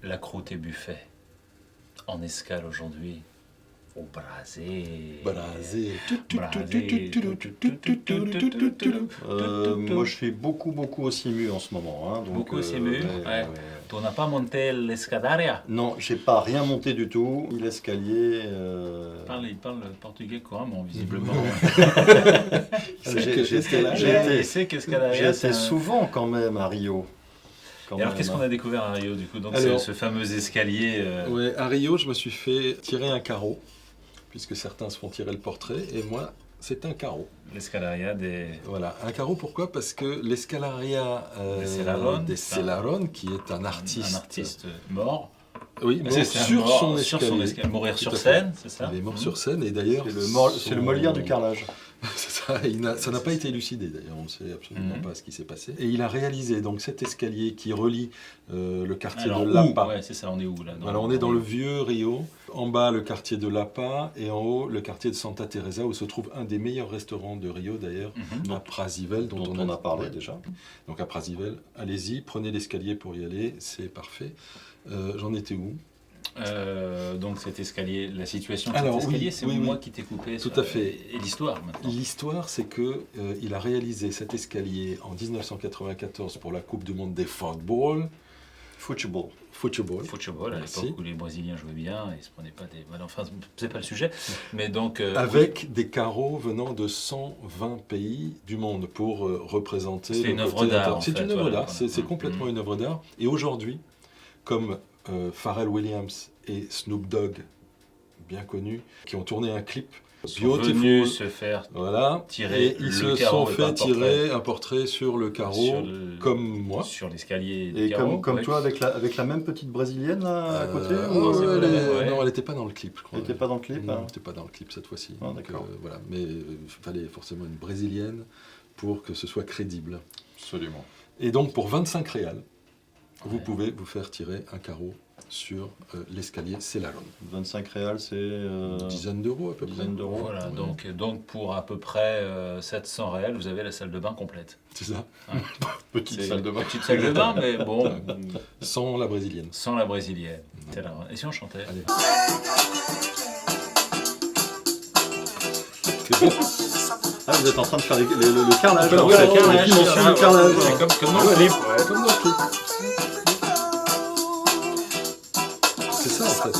La croûte et buffet. En escale aujourd'hui. Au brasé. Brasé. Moi je fais beaucoup au Simu en ce moment. Hein, donc, Beaucoup au Simu. Ouais. Tu n'as pas monté l'escadaria? Non, j'ai pas rien monté du tout. L'escalier. Il parle portugais couramment, visiblement. J'ai été souvent quand même à Rio. Et alors qu'est-ce qu'on a découvert à Rio du coup? Donc alors, ce fameux escalier. Ouais, à Rio, je me suis fait tirer un carreau, puisque certains se font tirer le portrait, et moi, c'est un carreau. L'escalaria des... Voilà, un carreau, pourquoi? Parce que l'escalaria des Celarón, qui est un artiste... Un artiste mort. Oui, mort sur son escalier. Mourir sur scène, c'est ça? Il est mort sur scène, et d'ailleurs... C'est le Molière du carrelage. C'est ça, ça n'a pas été élucidé d'ailleurs, on ne sait absolument pas ce qui s'est passé. Et il a réalisé donc cet escalier qui relie le quartier de Lapa. Ouais, c'est ça, on est où là? Voilà, on est dans le vieux Rio, en bas le quartier de Lapa et en haut le quartier de Santa Teresa où se trouve un des meilleurs restaurants de Rio d'ailleurs, à Prasivel, dont on a parlé déjà. Donc à Prasivel, allez-y, prenez l'escalier pour y aller, c'est parfait. J'en étais où? Donc cet escalier, la situation de Alors, cet escalier, oui, c'est oui, moi oui. qui t'ai coupé. Tout à fait. Et l'histoire maintenant. L'histoire, c'est que il a réalisé cet escalier en 1994 pour la Coupe du Monde des football. Football. Football, à l'époque où les Brésiliens jouaient bien et se prenaient pas des... Voilà, enfin, c'est pas le sujet. Mais donc... Avec des carreaux venant de 120 pays du monde pour représenter... C'est une œuvre d'art. C'est une œuvre d'art, c'est complètement une œuvre d'art. Et aujourd'hui, comme Pharrell Williams et Snoop Dogg, bien connus, qui ont tourné un clip Beautiful, se faire tirer et ils se sont fait tirer un portrait sur le carreau, comme moi. Sur l'escalier. Et comme toi, avec la même petite brésilienne là, à côté Non, elle n'était pas dans le clip, je crois. Elle n'était pas dans le clip? Non, elle n'était pas dans le clip cette fois-ci. Ah, d'accord. Voilà. Mais il fallait forcément une brésilienne pour que ce soit crédible. Absolument. Et donc pour 25 réals, vous pouvez vous faire tirer un carreau sur l'escalier Celarón. 25 réals, c'est... Une dizaine d'euros à peu près. Dizaine d'euros. Voilà, donc pour à peu près 700 réals, vous avez la salle de bain complète. C'est ça. Hein. Petite salle de bain. Petite salle de bain, mais bon... Sans la brésilienne. Sans la brésilienne. Et si on chantait? Allez. C'est bon. Ah, vous êtes en train de faire le carrelage. Ouais, la dimension du carrelage. C'est comme dans le clip. Ouais, comme dans le clip. C'est ça en fait.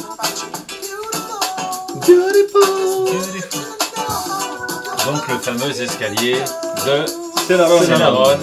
Donc le fameux escalier de Celarón. Celarón.